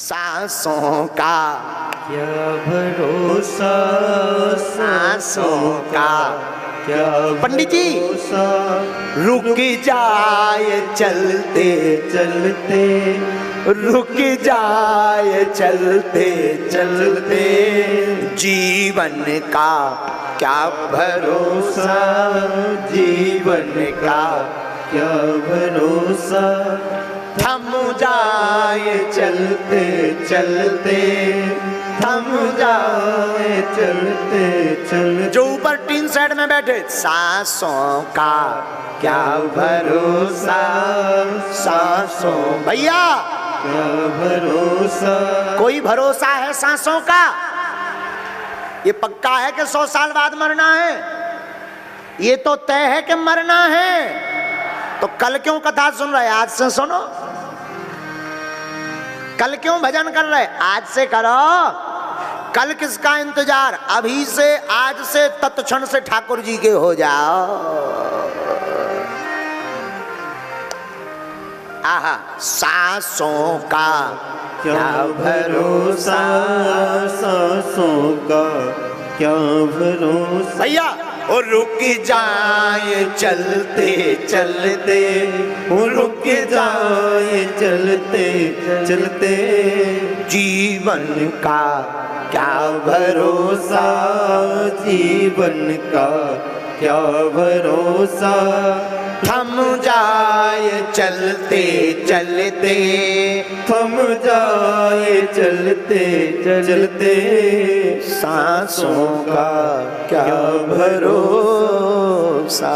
सांसों का क्या भरोसा, सांसों का क्या पंडित जी रुक जाए चलते चलते, रुक जाए चलते चलते जीवन का क्या भरोसा, जीवन का क्या भरोसा, थम जाए चलते चलते, थम जाए चलते चलते। जो ऊपर टीन सेट में बैठे, सांसों का क्या भरोसा, सांसों भैया क्या भरोसा, कोई भरोसा है सांसों का? ये पक्का है कि 100 साल बाद मरना है? ये तो तय है कि मरना है। तो कल क्यों कथा सुन रहे? आज से सुनो। कल क्यों भजन कर रहे? आज से करो। कल किसका इंतजार? अभी से, आज से, तत्क्षण से ठाकुर जी के हो जाओ। आहा, सांसों का क्या भरोसा, सांसों का क्या भरोसा। भैया वो रुक जाए चलते चलते, वो रुक जाए चलते चलते, जीवन का क्या भरोसा, जीवन का क्या भरोसा, थम जाए चलते चलते, थम जाए चलते चलते, सांसों का क्या भरोसा,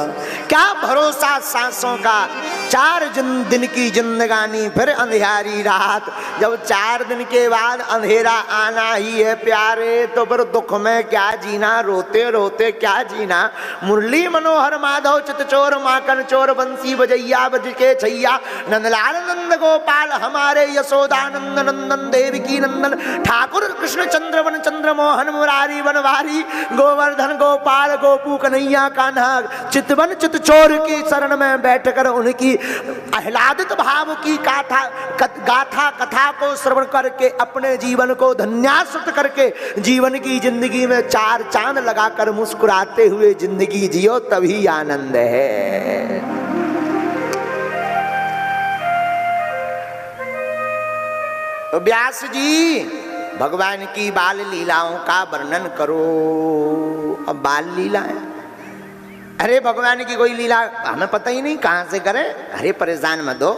क्या भरोसा सांसों का। 4 दिन की जिंदगानी, फिर अंधेरी रात। जब 4 दिन के बाद अंधेरा आना ही है प्यारे, तो फिर दुख में क्या जीना, रोते रोते क्या जीना। मुरली मनोहर माधव चितचोर माखन चोर बंसी बजैया बज के छैया, नंदलाल नंद गोपाल हमारे यशोदानंद नंदन देवकी नंदन, ठाकुर कृष्ण चंद्र वन चंद्र मोहन मुरारी बनवारी, गोवर्धन गोपाल गोपू कन्हैया कान्हा, चितवन चितचोर की शरण में बैठकर उनकी आह्लादित भाव की गाथा कथा को श्रवण करके अपने जीवन को धन्यासुत करके जीवन की जिंदगी में 4 चांद लगाकर मुस्कुराते हुए जिंदगी जियो, तभी आनंद है। तो व्यास जी भगवान की बाल लीलाओं का वर्णन करो। अब बाल लीला है, अरे भगवान की कोई लीला हमें पता ही नहीं कहां से करें। अरे परेशान मत दो,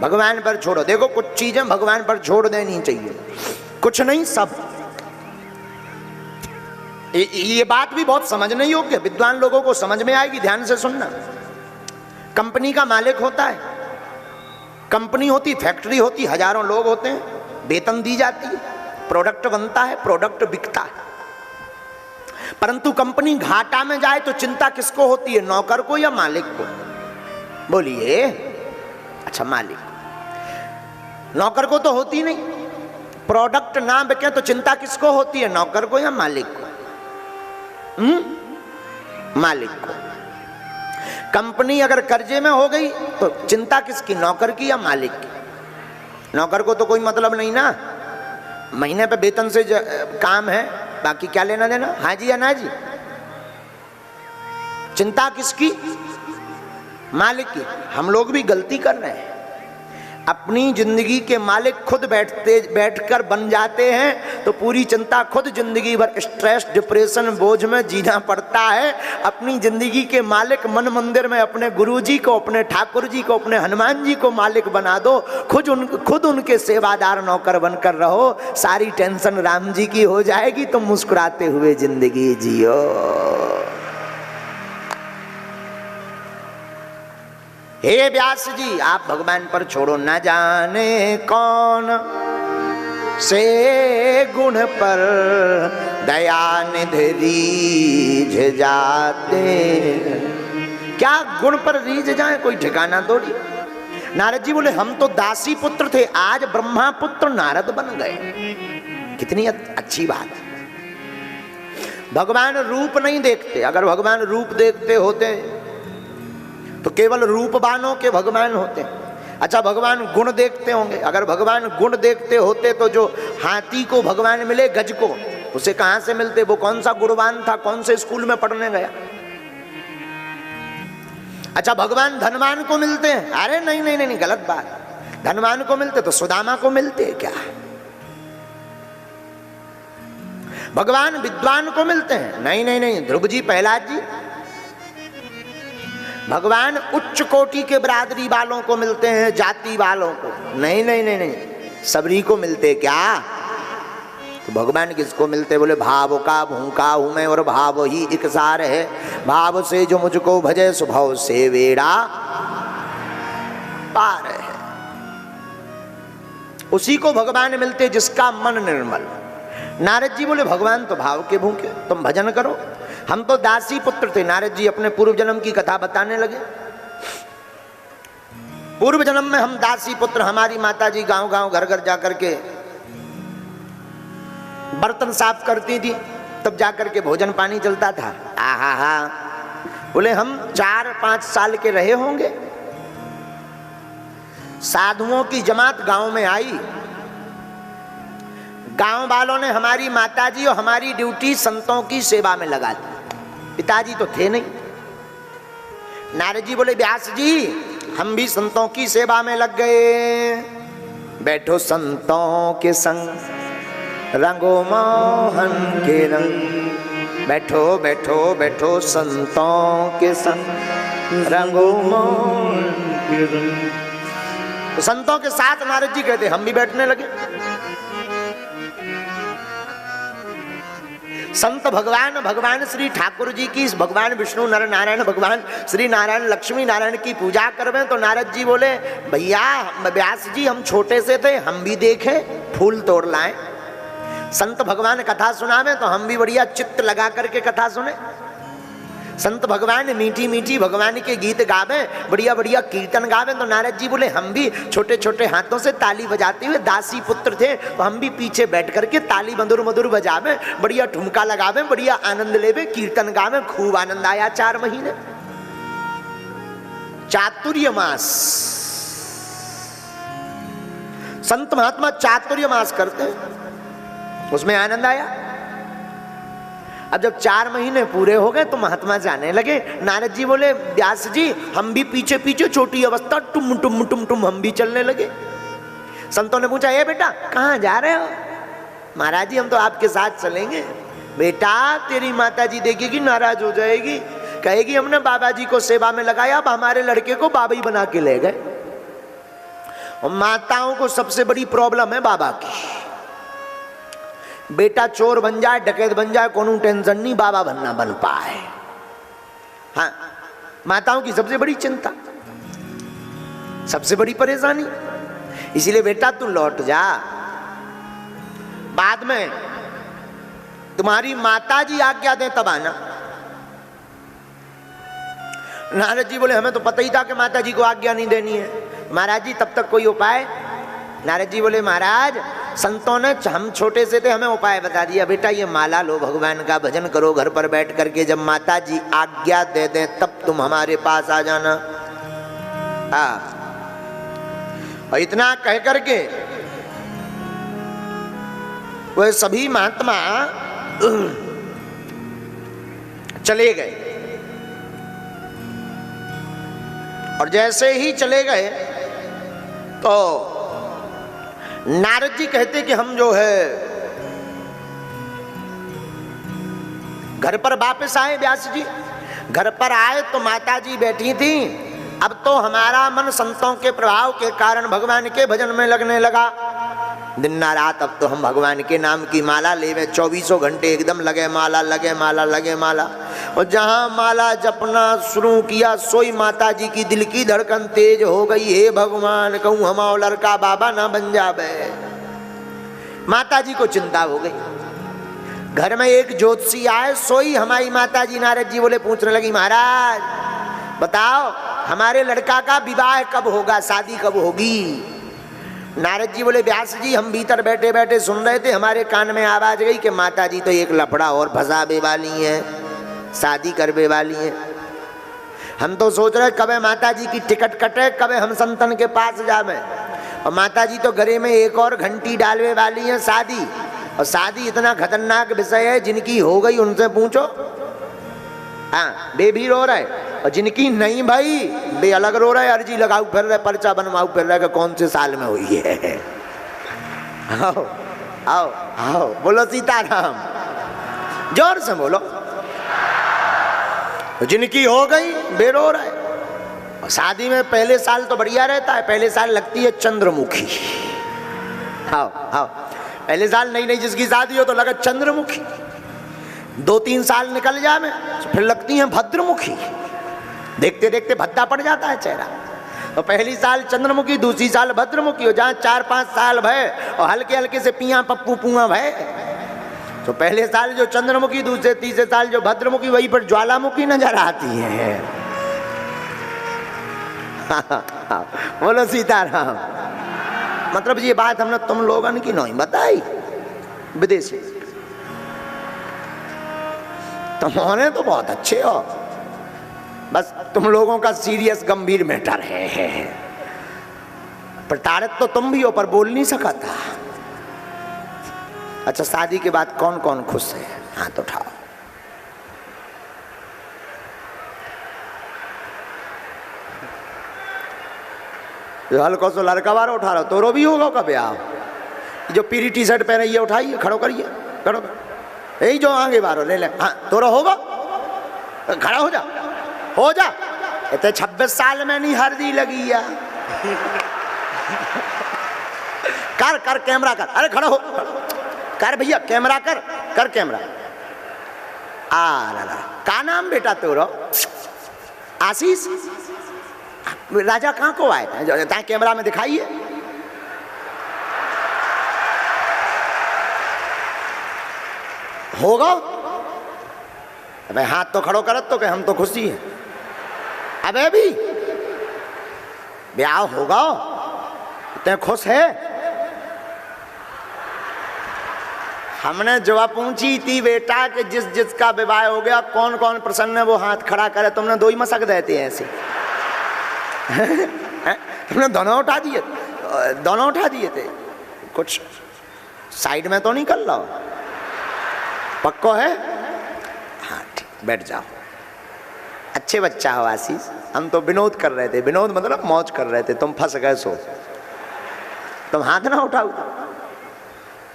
भगवान पर छोड़ो। देखो कुछ चीजें भगवान पर छोड़ देनी चाहिए, कुछ नहीं सब। ये बात भी बहुत समझने योग्य, विद्वान लोगों को समझ में आएगी, ध्यान से सुनना। कंपनी का मालिक होता है, कंपनी होती, फैक्ट्री होती, हजारों लोग होते हैं, वेतन दी जाती है, प्रोडक्ट बनता है, प्रोडक्ट बिकता है। परंतु कंपनी घाटा में जाए तो चिंता किसको होती है, नौकर को या मालिक को? बोलिए। अच्छा, मालिक। नौकर को तो होती नहीं। प्रोडक्ट ना बिके तो चिंता किसको होती है, नौकर को या मालिक को? मालिक को। कंपनी अगर कर्जे में हो गई तो चिंता किसकी, नौकर की या मालिक की? नौकर को तो कोई मतलब नहीं ना, महीने पे वेतन से काम है, बाकी क्या लेना देना, हाँ जी या ना जी। चिंता किसकी, मालिक की। हम लोग भी गलती कर रहे हैं, अपनी जिंदगी के मालिक खुद बैठकर बन जाते हैं तो पूरी चिंता खुद जिंदगी भर स्ट्रेस डिप्रेशन बोझ में जीना पड़ता है। अपनी जिंदगी के मालिक मन मंदिर में अपने गुरुजी को, अपने ठाकुर जी को, अपने हनुमान जी को मालिक बना दो, खुद उनके सेवादार नौकर बनकर रहो, सारी टेंशन राम जी की हो जाएगी, तुम मुस्कुराते हुए जिंदगी जियो। हे व्यास जी आप भगवान पर छोड़ो, न जाने कौन से गुण पर दया निधि रीझ जाते। क्या गुण पर रीझ जाए, कोई ठिकाना थोड़ी। नारद जी बोले हम तो दासी पुत्र थे, आज ब्रह्मा पुत्र नारद बन गए। कितनी अच्छी बात है। भगवान रूप नहीं देखते, अगर भगवान रूप देखते होते तो केवल रूपवानों के भगवान होते। अच्छा, भगवान गुण देखते होंगे। अगर भगवान गुण देखते होते तो जो हाथी को भगवान मिले गज को, उसे कहां से मिलते? वो कौन सा गुणवान था, कौन से स्कूल में पढ़ने गया? अच्छा, भगवान धनवान को मिलते हैं? अरे नहीं नहीं नहीं, गलत बात। धनवान को मिलते तो सुदामा को मिलते क्या? भगवान विद्वान को मिलते हैं? नहीं नहीं नहीं, ध्रुव जी, प्रहलाद जी। भगवान उच्च कोटि के बरादरी वालों को मिलते हैं, जाति वालों को? नहीं नहीं नहीं नहीं, सबरी को मिलते क्या? तो भगवान किसको मिलते? बोले भाव का भूखा हूं मैं और भाव ही एक सार है, भाव से जो मुझको भजे स्वभाव से वेड़ा पार है। उसी को भगवान मिलते जिसका मन निर्मल। नारद जी बोले भगवान तो भाव के भूखे, तुम भजन करो। हम तो दासी पुत्र थे। नारद जी अपने पूर्व जन्म की कथा बताने लगे। पूर्व जन्म में हम दासी पुत्र, हमारी माता जी गांव गांव घर घर जाकर के बर्तन साफ करती थी, तब जाकर के भोजन पानी चलता था। आहा हा। बोले हम 4-5 साल के रहे होंगे, साधुओं की जमात गांव में आई। गांव वालों ने हमारी माताजी और हमारी ड्यूटी संतों की सेवा में लगा दी। पिताजी तो थे नहीं। नारद जी बोले व्यास जी, हम भी संतों की सेवा में लग गए। बैठो संतों के संग, रंगो मोहन के रंग। बैठो बैठो बैठो संतों के संग, रंगो मोहन के रंग। तो संतों के साथ नारद जी कहते हम भी बैठने लगे। संत भगवान, भगवान श्री ठाकुर जी की, भगवान विष्णु नर नारायण, भगवान श्री नारायण लक्ष्मी नारायण की पूजा करवे। तो नारद जी बोले भैया व्यास जी, हम छोटे से थे, हम भी देखे फूल तोड़ लाए। संत भगवान कथा सुनावे तो हम भी बढ़िया चित्त लगा करके कथा सुने। संत भगवान मीठी मीठी भगवान के गीत गावे, बढ़िया बढ़िया कीर्तन गावे। तो नारद जी बोले हम भी छोटे छोटे हाथों से ताली बजाते हुए, दासी पुत्र थे तो हम भी पीछे बैठ करके ताली मधुर मधुर बजावे, बढ़िया ठुमका लगावे, बढ़िया आनंद लेवे, कीर्तन गावे। खूब आनंद आया 4 महीने। चातुर्य मास, संत महात्मा चातुर्य मास करते हैं, उसमें आनंद आया। अब जब 4 महीने पूरे हो गए तो महात्मा जाने लगे। नारद जी बोले व्यास जी, हम भी पीछे पीछे छोटी अवस्था टुम टुम टुम टुम हम भी चलने लगे। संतों ने पूछा ए बेटा कहाँ जा रहे हो? महाराज जी हम तो आपके साथ चलेंगे। बेटा तेरी माता जी देखेगी नाराज हो जाएगी, कहेगी हमने बाबा जी को सेवा में लगाया, अब हमारे लड़के को बाबा ही बना के ले गए। और माताओं को सबसे बड़ी प्रॉब्लम है बाबा की। बेटा चोर बन जाए, डकैत बन जाए, कोनो टेंशन नहीं, बाबा बनना बन पाए। हाँ, माताओं की सबसे बड़ी चिंता, सबसे बड़ी परेशानी। इसीलिए बेटा तू लौट जा, बाद में तुम्हारी माता जी आज्ञा दें तब आना। नारद जी बोले हमें तो पता ही था कि माता जी को आज्ञा नहीं देनी है। महाराज जी तब तक कोई उपाय? नारद जी बोले महाराज संतों ने, हम छोटे से थे, हमें उपाय बता दिया। बेटा ये माला लो, भगवान का भजन करो घर पर बैठ करके, जब माता जी आज्ञा दे दें तब तुम हमारे पास आ जाना। और इतना कह करके वह सभी महात्मा चले गए। और जैसे ही चले गए तो नारद जी कहते कि हम जो है घर पर वापस आए। व्यास जी घर पर आए तो माता जी बैठी थी। अब तो हमारा मन संतों के प्रभाव के कारण भगवान के भजन में लगने लगा। दिन ना रात अब तो हम भगवान के नाम की माला लेवे, 24 घंटे एकदम लगे माला, लगे माला, लगे माला। और जहां माला जपना शुरू किया सोई माता जी की दिल की धड़कन तेज हो गई। हे भगवान कहूँ हमारा लड़का बाबा ना बन जावे। माता जी को चिंता हो गई। घर में एक ज्योतिषी आए, सोई हमारी माता जी। नारद जी बोले, पूछने लगी महाराज बताओ हमारे लड़का का विवाह कब होगा, शादी कब होगी? नारद जी बोले व्यास जी हम भीतर बैठे बैठे सुन रहे थे, हमारे कान में आवाज गई कि माता जी तो एक लफड़ा और फंसावे वाली हैं, शादी करवे वाली हैं। हम तो सोच रहे कब माता जी की टिकट कटे, कब हम संतन के पास जावे। और माता जी तो घरे में एक और घंटी डालने वाली है, शादी। और शादी इतना खतरनाक विषय है, जिनकी हो गई उनसे पूछो, हाँ बे भी रो रहे, और जिनकी नहीं भाई बे अलग रो रहे, अर्जी लगाऊ फिर रहे, पर्चा बनवाऊ फिर रहे कि कौन से साल में हुई है। आओ आओ आओ, बोलो सीताराम, जोर से बोलो। जिनकी हो गई बे रो रहे। और शादी में पहले साल तो बढ़िया रहता है, पहले साल लगती है चंद्रमुखी। आओ आओ, पहले साल नई नई जिसकी शादी हो तो लगा चंद्रमुखी, 2-3 साल निकल जाए फिर लगती हैं भद्रमुखी, देखते देखते भद्दा पड़ जाता है चेहरा। तो पहली साल चंद्रमुखी, दूसरी साल भद्रमुखी, हो जहाँ 4-5 साल भय और हल्के हल्के से पिया पप्पू पुआ भय। तो पहले साल जो चंद्रमुखी, दूसरे तीसरे साल जो भद्रमुखी, वही पर ज्वालामुखी नजर आती है। बोलो सीताराम। मतलब ये बात हमने तुम लोगों की नहीं बताई, विदेशी तुम्हारे तो बहुत अच्छे हो, बस तुम लोगों का सीरियस गंभीर मैटर है। प्रताड़ित तो तुम भी हो पर बोल नहीं सका था। अच्छा, शादी के बाद कौन कौन खुश है? हाथ उठाओ। हल्को सो लड़का बार उठा रहा, तोरो भी होगा कभी? आओ, जो पीली टी शर्ट पहने ये उठाइए, खड़ो करिए, खड़ो कर। यही जो आगे बारो ले ले, हाँ तोरो होगा, खड़ा हो जा, हो जा। इतने 26 साल में नहीं हल्दी लगी या। कर कर कैमरा कर, अरे खड़ा हो, कर भैया कैमरा कर, कर कैमरा। आ का नाम बेटा तोरो? आशीष। राजा कहाँ को आए थे? कैमरा में दिखाइए। होगा? अबे हाथ तो खड़ो करत तो कि हम तो खुशी है। अबे भी ब्याह होगा, इतने खुश है? हमने जवाब पूछी थी बेटा कि जिस जिसका विवाह हो गया कौन कौन प्रसन्न है वो हाथ खड़ा करे। तुमने 2 ही मसक देते ऐसे। तुमने दोनों उठा दिए, दोनों उठा दिए थे। कुछ साइड में तो नहीं कर लो, पक्को है? हाँ ठीक, बैठ जाओ। अच्छे बच्चा हो आशीष। हम तो विनोद कर रहे थे, विनोद मतलब मौज कर रहे थे, तुम फंस गए सो। तुम हाथ ना उठाओ।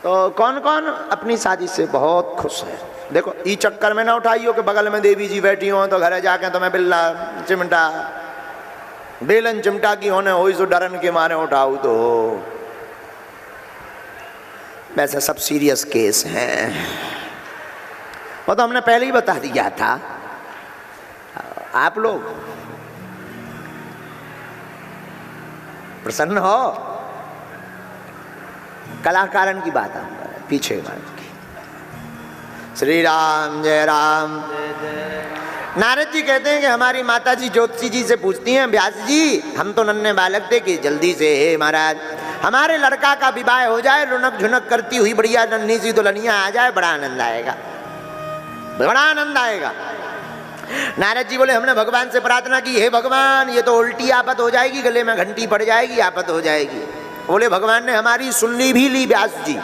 तो कौन कौन अपनी शादी से बहुत खुश है? देखो ई चक्कर में ना उठाइयो कि बगल में देवी जी बैठी हो तो घरे जाके तुम्हें बिल्ला चिमटा बेलन चिमटा की होने हो, सो डरन के मारे उठाऊ तो। वैसे सब सीरियस केस हैं, वो तो हमने पहले ही बता दिया था। आप लोग प्रसन्न हो? कलाकारन की बात हम कर रहे हैं, पीछे की। श्री राम जय राम। नारद जी कहते हैं कि हमारी माता जी ज्योतिषी जी से पूछती हैं, व्यास जी हम तो नन्हे बालक थे कि जल्दी से हे महाराज हमारे लड़का का विवाह हो जाए, रुनक झुनक करती हुई बढ़िया नन्ही सी दुल्हनिया आ जाए, बड़ा आनंद आएगा, बड़ा आनंद आएगा। नारद जी बोले हमने भगवान से प्रार्थना की, हे भगवान ये तो उल्टी आफत हो जाएगी, गले में घंटी पड़ जाएगी, आफत हो जाएगी। बोले भगवान ने हमारी सुननी भी ली व्यास जी।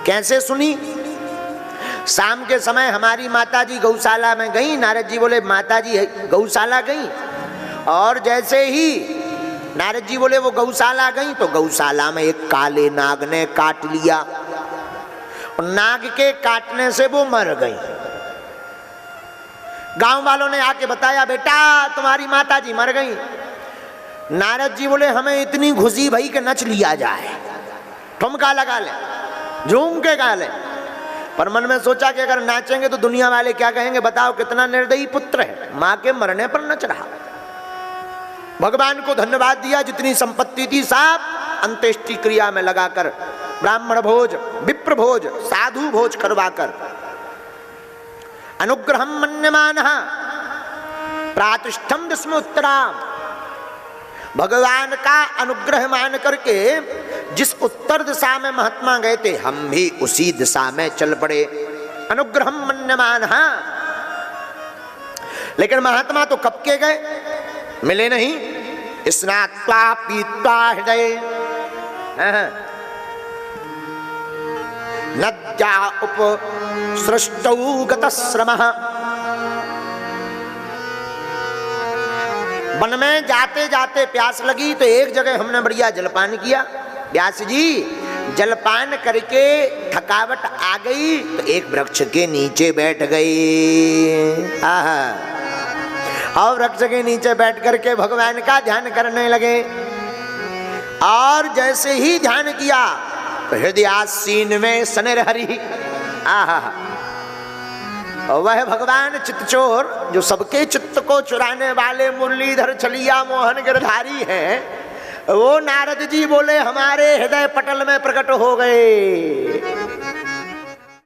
कैसे सुनी? शाम के समय हमारी माता जी गौशाला में गई। नारद जी बोले माता जी गौशाला गई, और जैसे ही नारद जी बोले वो गौशाला गई तो गौशाला में एक काले नाग ने काट लिया, और नाग के काटने से वो मर गई। गांव वालों ने आके बताया बेटा तुम्हारी माता जी मर गई। नारद जी बोले हमें इतनी खुशी भई कि नच लिया जाए, ठुमका लगा ले, झूम के गा ले। पर मन में सोचा कि अगर नाचेंगे तो दुनिया वाले क्या कहेंगे, बताओ कितना निर्दयी पुत्र है, मां के मरने पर नच रहा। भगवान को धन्यवाद दिया, जितनी संपत्ति थी सब अंत्येष्टि क्रिया में लगाकर, ब्राह्मण भोज, विप्र भोज, साधु भोज करवाकर, अनुग्रहम मन्यमानः प्रातिष्ठम दस्म उत्तराम, भगवान का अनुग्रह मान करके जिस उत्तर दिशा में महात्मा गए थे हम भी उसी दिशा में चल पड़े। अनुग्रहम मन्यमानः लेकिन महात्मा तो कब के गए, मिले नहीं। स्नात्वा पीत्वा हृदय नद्या उप सृष्टौ गतश्रमः। वन में जाते जाते प्यास लगी तो एक जगह हमने बढ़िया जलपान किया। व्यास जी जलपान करके थकावट आ गई तो एक वृक्ष के नीचे बैठ गई। और वृक्ष के नीचे बैठ करके भगवान का ध्यान करने लगे। और जैसे ही ध्यान किया तो हृदयासीन में सनेरहरि, वह भगवान चित्तचोर जो सबके चित्त को चुराने वाले मुरलीधर छलिया मोहन गिरधारी हैं, वो नारद जी बोले हमारे हृदय पटल में प्रकट हो गए।